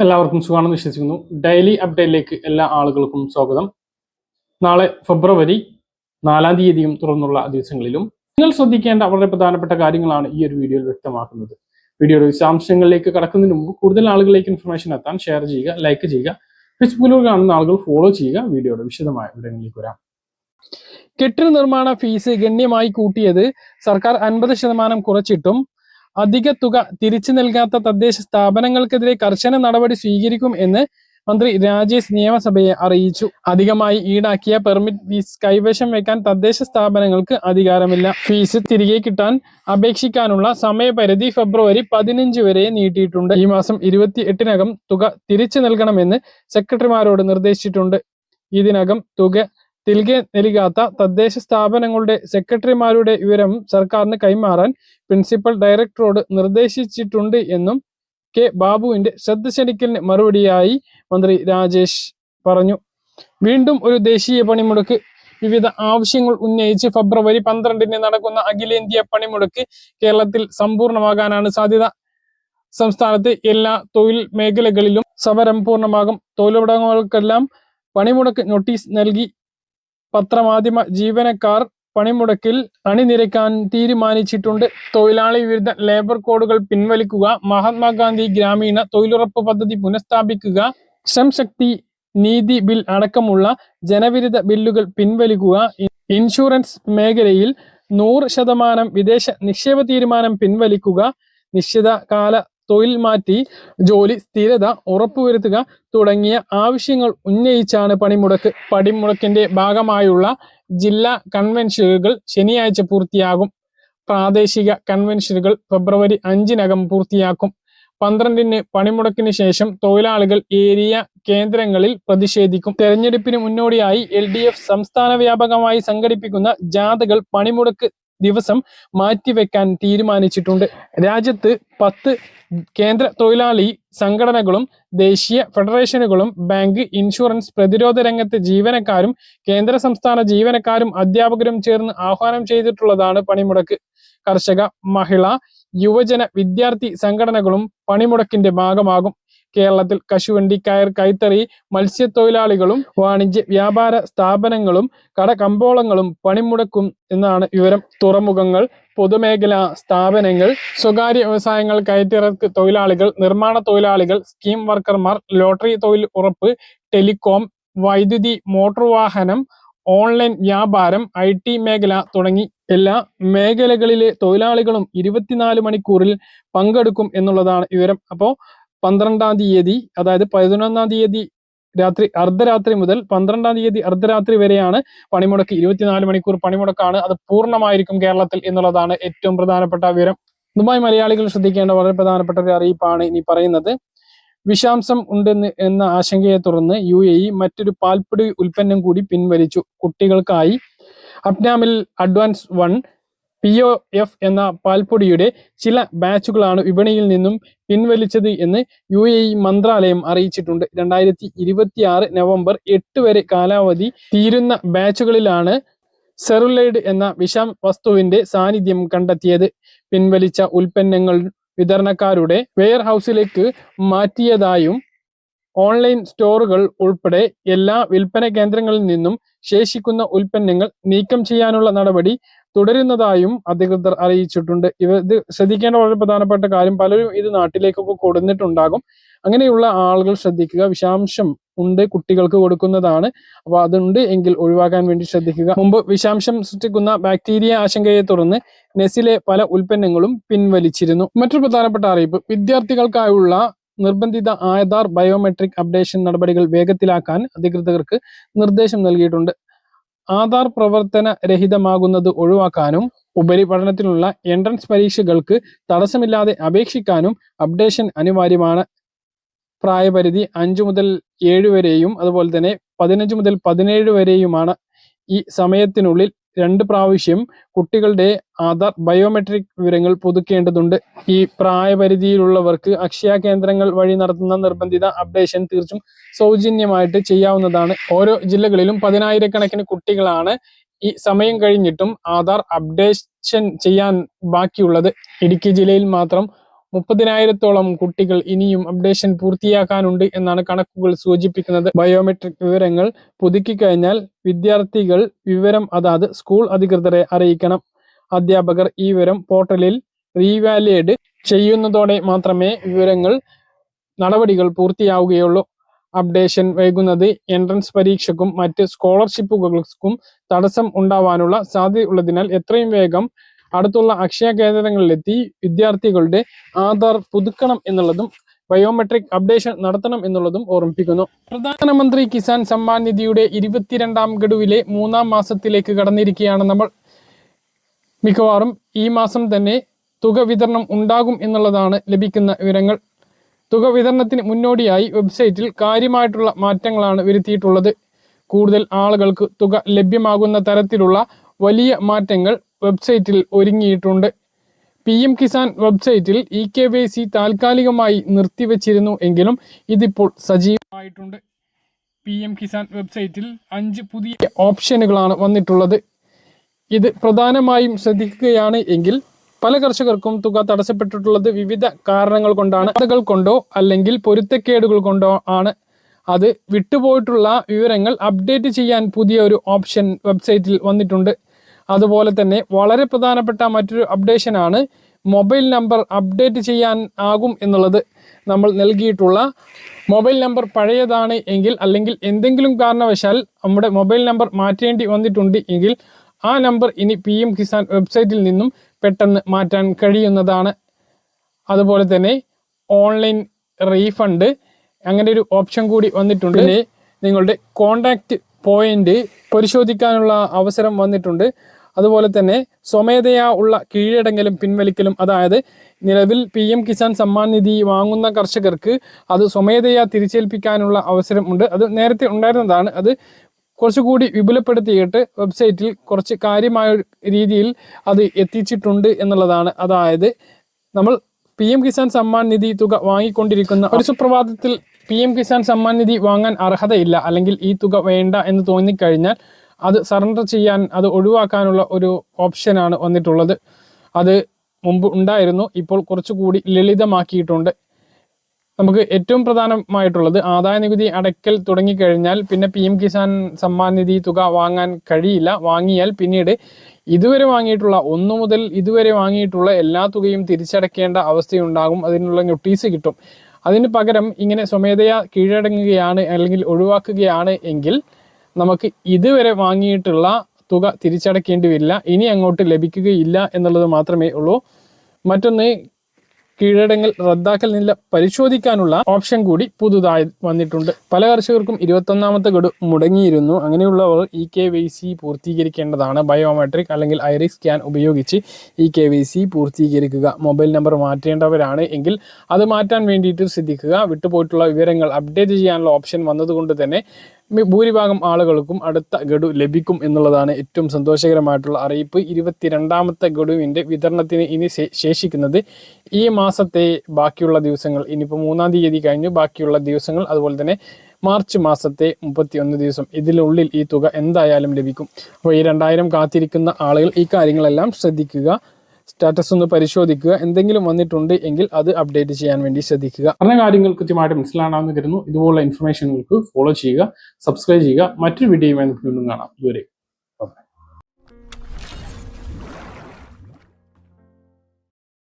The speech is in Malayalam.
എല്ലാവർക്കും സുഖമാണെന്ന് വിശ്വസിക്കുന്നു. ഡെയിലി അപ്ഡേറ്റിലേക്ക് എല്ലാ ആളുകൾക്കും സ്വാഗതം. നാളെ ഫെബ്രുവരി 4 തീയതിയും തുടർന്നുള്ള ദിവസങ്ങളിലും നിങ്ങൾ ശ്രദ്ധിക്കേണ്ട വളരെ പ്രധാനപ്പെട്ട കാര്യങ്ങളാണ് ഈ ഒരു വീഡിയോയിൽ വ്യക്തമാക്കുന്നത്. വീഡിയോയുടെ വിശദാംശങ്ങളിലേക്ക് കടക്കുന്നതിന് മുമ്പ് കൂടുതൽ ആളുകളിലേക്ക് ഇൻഫർമേഷൻ എത്താൻ ഷെയർ ചെയ്യുക, ലൈക്ക് ചെയ്യുക. ഫേസ്ബുക്കിലൂടെ കാണുന്ന ആളുകൾ ഫോളോ ചെയ്യുക. വീഡിയോയുടെ വിശദമായ വിവരങ്ങളിലേക്ക് വരാം. കെട്ടിട നിർമ്മാണ ഫീസ് ഗണ്യമായി കൂട്ടിയത് സർക്കാർ 50% കുറച്ചിട്ടും അധിക തുക തിരിച്ചു നൽകാത്ത തദ്ദേശ സ്ഥാപനങ്ങൾക്കെതിരെ കർശന നടപടി സ്വീകരിക്കും എന്ന് മന്ത്രി രാജേഷ് നിയമസഭയെ അറിയിച്ചു. അധികമായി ഈടാക്കിയ പെർമിറ്റ് ഫീസ് കൈവശം വെക്കാൻ തദ്ദേശ സ്ഥാപനങ്ങൾക്ക് അധികാരമില്ല. ഫീസ് തിരികെ കിട്ടാൻ അപേക്ഷിക്കാനുള്ള സമയപരിധി ഫെബ്രുവരി 15 വരെ നീട്ടിയിട്ടുണ്ട്. ഈ മാസം 28-നകം തുക തിരിച്ചു നൽകണമെന്ന് സെക്രട്ടറിമാരോട് നിർദ്ദേശിച്ചിട്ടുണ്ട്. ഇതിനകം തുക തിരികെ നൽകാത്ത തദ്ദേശ സ്ഥാപനങ്ങളുടെ സെക്രട്ടറിമാരുടെ വിവരം സർക്കാരിന് കൈമാറാൻ പ്രിൻസിപ്പൽ ഡയറക്ടറോട് നിർദ്ദേശിച്ചിട്ടുണ്ട് എന്നും കെ ബാബുവിന്റെ ശ്രദ്ധ ക്ഷണിക്കലിന് മറുപടിയായി മന്ത്രി രാജേഷ് പറഞ്ഞു. വീണ്ടും ഒരു ദേശീയ പണിമുടക്ക്. വിവിധ ആവശ്യങ്ങൾ ഉന്നയിച്ച് ഫെബ്രുവരി 12-ന് നടക്കുന്ന അഖിലേന്ത്യാ പണിമുടക്ക് കേരളത്തിൽ സമ്പൂർണ്ണമാകാനാണ് സാധ്യത. സംസ്ഥാനത്തെ എല്ലാ തൊഴിൽ മേഖലകളിലും സമരം പൂർണ്ണമാകും. തൊഴിലുടമകൾക്കെല്ലാം പണിമുടക്ക് നോട്ടീസ് നൽകി. പത്രമാധ്യമ ജീവനക്കാർ പണിമുടക്കിൽ അണിനിരക്കാൻ തീരുമാനിച്ചിട്ടുണ്ട്. തൊഴിലാളി വിരുദ്ധ ലേബർ കോഡുകൾ പിൻവലിക്കുക, മഹാത്മാഗാന്ധി ഗ്രാമീണ തൊഴിലുറപ്പ് പദ്ധതി പുനഃസ്ഥാപിക്കുക, ശ്രംശക്തി നീതി ബിൽ അടക്കമുള്ള ജനവിരുദ്ധ ബില്ലുകൾ പിൻവലിക്കുക, ഇൻഷുറൻസ് മേഖലയിൽ 100% വിദേശ നിക്ഷേപ തീരുമാനം പിൻവലിക്കുക, നിശ്ചിത കാല തൊഴിൽ മാറ്റി ജോലി സ്ഥിരത ഉറപ്പുവരുത്തുക തുടങ്ങിയ ആവശ്യങ്ങൾ ഉന്നയിച്ചാണ് പണിമുടക്ക്. പണിമുടക്കിന്റെ ഭാഗമായുള്ള ജില്ലാ കൺവെൻഷനുകൾ ശനിയാഴ്ച പൂർത്തിയാകും. പ്രാദേശിക കൺവെൻഷനുകൾ ഫെബ്രുവരി 5-നകം പൂർത്തിയാക്കും. 12-ന് പണിമുടക്കിന് ശേഷം തൊഴിലാളികൾ ഏരിയ കേന്ദ്രങ്ങളിൽ പ്രതിഷേധിക്കും. തെരഞ്ഞെടുപ്പിന് മുന്നോടിയായി LDF സംസ്ഥാന വ്യാപകമായി സംഘടിപ്പിക്കുന്ന ജാഥകൾ പണിമുടക്ക് ദിവസം മാറ്റിവെക്കാൻ തീരുമാനിച്ചിട്ടുണ്ട്. രാജ്യത്ത് 10 കേന്ദ്ര തൊഴിലാളി സംഘടനകളും ദേശീയ ഫെഡറേഷനുകളും ബാങ്ക്, ഇൻഷുറൻസ്, പ്രതിരോധ രംഗത്തെ ജീവനക്കാരും കേന്ദ്ര സംസ്ഥാന ജീവനക്കാരും അധ്യാപകരും ചേർന്ന് ആഹ്വാനം ചെയ്തിട്ടുള്ളതാണ് പണിമുടക്ക്. കർഷക, മഹിളാ, യുവജന, വിദ്യാർത്ഥി സംഘടനകളും പണിമുടക്കിന്റെ ഭാഗമാകും. കേരളത്തിൽ കശുവണ്ടി, കയർ, കൈത്തറി, മത്സ്യത്തൊഴിലാളികളും വാണിജ്യ വ്യാപാര സ്ഥാപനങ്ങളും കടകമ്പോളങ്ങളും പണിമുടക്കും എന്നാണ് വിവരം. തുറമുഖങ്ങൾ, പൊതുമേഖലാ സ്ഥാപനങ്ങൾ, സ്വകാര്യ വ്യവസായങ്ങൾ, കയറ്റിറക്ക് തൊഴിലാളികൾ, നിർമ്മാണ തൊഴിലാളികൾ, സ്കീം വർക്കർമാർ, ലോട്ടറി തൊഴിൽ ഉറപ്പ്, ടെലികോം, വൈദ്യുതി, മോട്ടോർ വാഹനം, ഓൺലൈൻ വ്യാപാരം, IT മേഖല തുടങ്ങി എല്ലാ മേഖലകളിലെ തൊഴിലാളികളും 24 മണിക്കൂറിൽ പങ്കെടുക്കും എന്നുള്ളതാണ് വിവരം. അപ്പോൾ 12-ാം തീയതി, അതായത് 11-ാം തീയതി രാത്രി അർദ്ധരാത്രി മുതൽ 12-ാം തീയതി അർദ്ധരാത്രി വരെയാണ് പണിമുടക്ക്. 24 മണിക്കൂർ പണിമുടക്കാണ്. അത് പൂർണ്ണമായിരിക്കും കേരളത്തിൽ എന്നുള്ളതാണ് ഏറ്റവും പ്രധാനപ്പെട്ട വിവരം. ദുബായ് മലയാളികൾ ശ്രദ്ധിക്കേണ്ട വളരെ പ്രധാനപ്പെട്ട ഒരു അറിയിപ്പാണ് ഇനി പറയുന്നത്. വിഷാംശം ഉണ്ടെന്ന് എന്ന ആശങ്കയെ തുടർന്ന് UAE മറ്റൊരു പാൽപ്പൊടി ഉൽപ്പന്നം കൂടി പിൻവലിച്ചു. കുട്ടികൾക്കായി അപ്നാമിൽ അഡ്വാൻസ് 1 POF എന്ന പാൽപ്പൊടിയുടെ ചില ബാച്ചുകളാണ് വിപണിയിൽ നിന്നും പിൻവലിച്ചത് എന്ന് UAE മന്ത്രാലയം അറിയിച്ചിട്ടുണ്ട്. 2026 നവംബർ 8 വരെ കാലാവധി തീരുന്ന ബാച്ചുകളിലാണ് സെറുലൈഡ് എന്ന വിഷം വസ്തുവിന്റെ സാന്നിധ്യം കണ്ടെത്തിയത്. പിൻവലിച്ച ഉൽപ്പന്നങ്ങൾ വിതരണക്കാരുടെ വെയർ ഹൗസിലേക്ക് മാറ്റിയതായും ഓൺലൈൻ സ്റ്റോറുകൾ ഉൾപ്പെടെ എല്ലാ വിൽപ്പന കേന്ദ്രങ്ങളിൽ നിന്നും ശേഷിക്കുന്ന ഉൽപ്പന്നങ്ങൾ നീക്കം ചെയ്യാനുള്ള നടപടി തുടരുന്നതായും അധികൃതർ അറിയിച്ചിട്ടുണ്ട്. ഇത് ശ്രദ്ധിക്കേണ്ട വളരെ പ്രധാനപ്പെട്ട കാര്യം. പലരും ഇത് നാട്ടിലേക്കൊക്കെ കൊടുത്തിട്ടുണ്ടാകും. അങ്ങനെയുള്ള ആളുകൾ ശ്രദ്ധിക്കുക. വിഷാംശം ഉണ്ട്, കുട്ടികൾക്ക് കൊടുക്കുന്നതാണ്. അപ്പോൾ അതുണ്ട് എങ്കിൽ ഒഴിവാക്കാൻ വേണ്ടി ശ്രദ്ധിക്കുക. മുമ്പ് വിഷാംശം സൃഷ്ടിക്കുന്ന ബാക്ടീരിയ ആശങ്കയെ തുടർന്ന് നെസിലെ പല ഉൽപ്പന്നങ്ങളും പിൻവലിച്ചിരുന്നു. മറ്റൊരു പ്രധാനപ്പെട്ട അറിയിപ്പ്, വിദ്യാർത്ഥികൾക്കായുള്ള നിർബന്ധിത ആധാർ ബയോമെട്രിക് അപ്ഡേഷൻ നടപടികൾ വേഗത്തിലാക്കാൻ അധികൃതർക്ക് നിർദ്ദേശം നൽകിയിട്ടുണ്ട്. ആധാർ പ്രവർത്തന രഹിതമാകുന്നത് ഒഴിവാക്കാനും ഉപരിപഠനത്തിനുള്ള എൻട്രൻസ് പരീക്ഷകൾക്ക് തടസ്സമില്ലാതെ അപേക്ഷിക്കാനും അപ്ഡേഷൻ അനിവാര്യമാണ്. പ്രായപരിധി 5 മുതൽ 7 വരെയും അതുപോലെ തന്നെ 15 മുതൽ 17 വരെയുമാണ്. ഈ സമയത്തിനുള്ളിൽ 2 പ്രാവശ്യം കുട്ടികളുടെ ആധാർ ബയോമെട്രിക് വിവരങ്ങൾ പുതുക്കേണ്ടതുണ്ട്. ഈ പ്രായപരിധിയിലുള്ളവർക്ക് അക്ഷയ കേന്ദ്രങ്ങൾ വഴി നടത്തുന്ന നിർബന്ധിത അപ്ഡേഷൻ തീർച്ചും സൗജന്യമായിട്ട് ചെയ്യാവുന്നതാണ്. ഓരോ ജില്ലകളിലും 10,000-കണക്കിന് കുട്ടികളാണ് ഈ സമയം കഴിഞ്ഞിട്ടും ആധാർ അപ്ഡേഷൻ ചെയ്യാൻ ബാക്കിയുള്ളത്. ഇടുക്കി ജില്ലയിൽ മാത്രം 30,000-ഓളം കുട്ടികൾ ഇനിയും അപ്ഡേഷൻ പൂർത്തിയാക്കാനുണ്ട് എന്നാണ് കണക്കുകൾ സൂചിപ്പിക്കുന്നത്. ബയോമെട്രിക് വിവരങ്ങൾ പുതുക്കി കഴിഞ്ഞാൽ വിദ്യാർത്ഥികൾ വിവരം അതാത് സ്കൂൾ അധികൃതരെ അറിയിക്കണം. അധ്യാപകർ ഈ വിവരം പോർട്ടലിൽ റീവാലിഡേറ്റ് ചെയ്യുന്നതോടെ മാത്രമേ നടപടികൾ പൂർത്തിയാവുകയുള്ളൂ. അപ്ഡേഷൻ വൈകുന്നത് എൻട്രൻസ് പരീക്ഷയ്ക്കും മറ്റ് സ്കോളർഷിപ്പുകൾക്കും തടസ്സം ഉണ്ടാവാനുള്ള സാധ്യതയുള്ളതിനാൽ എത്രയും വേഗം അടുത്തുള്ള അക്ഷയ കേന്ദ്രങ്ങളിലെത്തി വിദ്യാർത്ഥികളുടെ ആധാർ പുതുക്കണം എന്നുള്ളതും ബയോമെട്രിക് അപ്ഡേഷൻ നടത്തണം എന്നുള്ളതും ഓർമ്മിപ്പിക്കുന്നു. പ്രധാനമന്ത്രി കിസാൻ സമ്മാൻ നിധിയുടെ 22ാം ഗഡുവിലെ 3ാം മാസത്തിലേക്ക് കടന്നിരിക്കുകയാണ് നമ്മൾ. മിക്കവാറും ഈ മാസം തന്നെ തുക വിതരണം ഉണ്ടാകും എന്നുള്ളതാണ് ലഭിക്കുന്ന വിവരങ്ങൾ. തുക വിതരണത്തിന് മുന്നോടിയായി വെബ്സൈറ്റിൽ കാര്യമായിട്ടുള്ള മാറ്റങ്ങളാണ് വരുത്തിയിട്ടുള്ളത്. കൂടുതൽ ആളുകൾക്ക് തുക ലഭ്യമാകുന്ന തരത്തിലുള്ള വലിയ മാറ്റങ്ങൾ വെബ്സൈറ്റിൽ ഒരുങ്ങിയിട്ടുണ്ട്. PM കിസാൻ വെബ്സൈറ്റിൽ eKYC താൽക്കാലികമായി നിർത്തിവച്ചിരുന്നു എങ്കിലും ഇതിപ്പോൾ സജീവമായിട്ടുണ്ട്. PM കിസാൻ വെബ്സൈറ്റിൽ 5 പുതിയ ഓപ്ഷനുകളാണ് വന്നിട്ടുള്ളത്. ഇത് പ്രധാനമായും ശ്രദ്ധിക്കുകയാണ് എങ്കിൽ പല കർഷകർക്കും തുക തടസ്സപ്പെട്ടിട്ടുള്ളത് വിവിധ കാരണങ്ങൾ കൊണ്ടാണ്. കൊണ്ടോ അല്ലെങ്കിൽ പൊരുത്തക്കേടുകൾ കൊണ്ടോ ആണ്. അത് വിട്ടുപോയിട്ടുള്ള വിവരങ്ങൾ അപ്ഡേറ്റ് ചെയ്യാൻ പുതിയ ഒരു ഓപ്ഷൻ വെബ്സൈറ്റിൽ വന്നിട്ടുണ്ട്. അതുപോലെ തന്നെ വളരെ പ്രധാനപ്പെട്ട മറ്റൊരു അപ്ഡേഷനാണ് മൊബൈൽ നമ്പർ അപ്ഡേറ്റ് ചെയ്യാൻ ആകും എന്നുള്ളത്. നമ്മൾ നൽകിയിട്ടുള്ള മൊബൈൽ നമ്പർ പഴയതാണ് എങ്കിൽ അല്ലെങ്കിൽ എന്തെങ്കിലും കാരണവശാൽ നമ്മുടെ മൊബൈൽ നമ്പർ മാറ്റേണ്ടി വന്നിട്ടുണ്ട് എങ്കിൽ ആ നമ്പർ ഇനി PM കിസാൻ വെബ്സൈറ്റിൽ നിന്നും പെട്ടെന്ന് മാറ്റാൻ കഴിയുന്നതാണ്. അതുപോലെ തന്നെ ഓൺലൈൻ റീഫണ്ട് അങ്ങനെ ഒരു ഓപ്ഷൻ കൂടി വന്നിട്ടുണ്ട്. പിന്നെ നിങ്ങളുടെ കോണ്ടാക്റ്റ് പോയിന്റ് പരിശോധിക്കാനുള്ള അവസരം വന്നിട്ടുണ്ട്. അതുപോലെ തന്നെ സ്വമേധയാ ഉള്ള കീഴടങ്ങലും പിൻവലിക്കലും, അതായത് നിലവിൽ PM കിസാൻ സമ്മാൻ നിധി വാങ്ങുന്ന കർഷകർക്ക് അത് സ്വമേധയാ തിരിച്ചേൽപ്പിക്കാനുള്ള അവസരം ഉണ്ട്. അത് നേരത്തെ ഉണ്ടായിരുന്നതാണ്. അത് കുറച്ചുകൂടി വിപുലപ്പെടുത്തിയിട്ട് വെബ്സൈറ്റിൽ കുറച്ച് കാര്യമായ രീതിയിൽ അത് എത്തിച്ചിട്ടുണ്ട് എന്നുള്ളതാണ്. അതായത് നമ്മൾ PM കിസാൻ സമ്മാൻ നിധി തുക വാങ്ങിക്കൊണ്ടിരിക്കുന്ന ഒരു സുപ്രഭാതത്തിൽ PM കിസാൻ സമ്മാൻ നിധി വാങ്ങാൻ അർഹതയില്ല അല്ലെങ്കിൽ ഈ തുക വേണ്ട എന്ന് തോന്നിക്കഴിഞ്ഞാൽ അത് സറണ്ടർ ചെയ്യാൻ, അത് ഒഴിവാക്കാനുള്ള ഒരു ഓപ്ഷനാണ് വന്നിട്ടുള്ളത്. അത് മുമ്പ് ഉണ്ടായിരുന്നു, ഇപ്പോൾ കുറച്ചുകൂടി ലളിതമാക്കിയിട്ടുണ്ട്. നമുക്ക് ഏറ്റവും പ്രധാനമായിട്ടുള്ളത് ആദായ നികുതി അടയ്ക്കൽ തുടങ്ങിക്കഴിഞ്ഞാൽ പിന്നെ PM കിസാൻ സമ്മാൻ നിധി തുക വാങ്ങാൻ കഴിയില്ല. വാങ്ങിയാൽ പിന്നീട് ഇതുവരെ വാങ്ങിയിട്ടുള്ള 1 മുതൽ ഇതുവരെ വാങ്ങിയിട്ടുള്ള എല്ലാ തുകയും തിരിച്ചടയ്ക്കേണ്ട അവസ്ഥയുണ്ടാകും. അതിനുള്ള നോട്ടീസ് കിട്ടും. അതിന് പകരം ഇങ്ങനെ സ്വമേധയാ കീഴടങ്ങുകയാണ് അല്ലെങ്കിൽ ഒഴിവാക്കുകയാണ് എങ്കിൽ നമുക്ക് ഇതുവരെ വാങ്ങിയിട്ടുള്ള തുക തിരിച്ചടയ്ക്കേണ്ടി വരില്ല. ഇനി അങ്ങോട്ട് ലഭിക്കുകയില്ല എന്നുള്ളത് മാത്രമേ ഉള്ളൂ. മറ്റൊന്ന്, കീഴടങ്ങൽ റദ്ദാക്കൽ നില പരിശോധിക്കാനുള്ള ഓപ്ഷൻ കൂടി പുതുതായി വന്നിട്ടുണ്ട്. പല കർഷകർക്കും 21ാമത്തെ ഗഡു മുടങ്ങിയിരുന്നു. അങ്ങനെയുള്ളവർ eKYC പൂർത്തീകരിക്കേണ്ടതാണ്. ബയോമെട്രിക് അല്ലെങ്കിൽ ഐറിസ് സ്കാൻ ഉപയോഗിച്ച് eKYC പൂർത്തീകരിക്കുക. മൊബൈൽ നമ്പർ മാറ്റേണ്ടവരാണ് എങ്കിൽ അത് മാറ്റാൻ വേണ്ടിയിട്ട് ശ്രദ്ധിക്കുക. വിട്ടുപോയിട്ടുള്ള വിവരങ്ങൾ അപ്ഡേറ്റ് ചെയ്യാനുള്ള ഓപ്ഷൻ വന്നതുകൊണ്ട് തന്നെ ഭൂരിഭാഗം ആളുകൾക്കും അടുത്ത ഗഡു ലഭിക്കും എന്നുള്ളതാണ് ഏറ്റവും സന്തോഷകരമായിട്ടുള്ള അറിയിപ്പ്. 22ാമത്തെ ഗഡുവിൻ്റെ വിതരണത്തിന് ഇനി ശേഷിക്കുന്നത് ഈ മാസത്തെ ബാക്കിയുള്ള ദിവസങ്ങൾ. ഇനിയിപ്പോൾ 3-ാം തീയതി കഴിഞ്ഞു, ബാക്കിയുള്ള ദിവസങ്ങൾ, അതുപോലെ തന്നെ മാർച്ച് മാസത്തെ 31 ദിവസം. ഇതിനുള്ളിൽ ഈ തുക എന്തായാലും ലഭിക്കും. അപ്പോൾ ഈ 2000 കാത്തിരിക്കുന്ന ആളുകൾ ഈ കാര്യങ്ങളെല്ലാം ശ്രദ്ധിക്കുക. സ്റ്റാറ്റസ് ഒന്ന് പരിശോധിക്കുക. എന്തെങ്കിലും വന്നിട്ടുണ്ട് എങ്കിൽ അത് അപ്ഡേറ്റ് ചെയ്യാൻ വേണ്ടി ശ്രദ്ധിക്കുക. പറഞ്ഞ കാര്യങ്ങൾ കൃത്യമായിട്ട് മനസ്സിലാണെന്ന് കരുതുന്നു. ഇതുപോലുള്ള ഇൻഫർമേഷനുകൾക്ക് ഫോളോ ചെയ്യുക, സബ്സ്ക്രൈബ് ചെയ്യുക. മറ്റൊരു വീഡിയോയുമായി നമുക്ക് വീണ്ടും കാണാം. ഇതുവരെ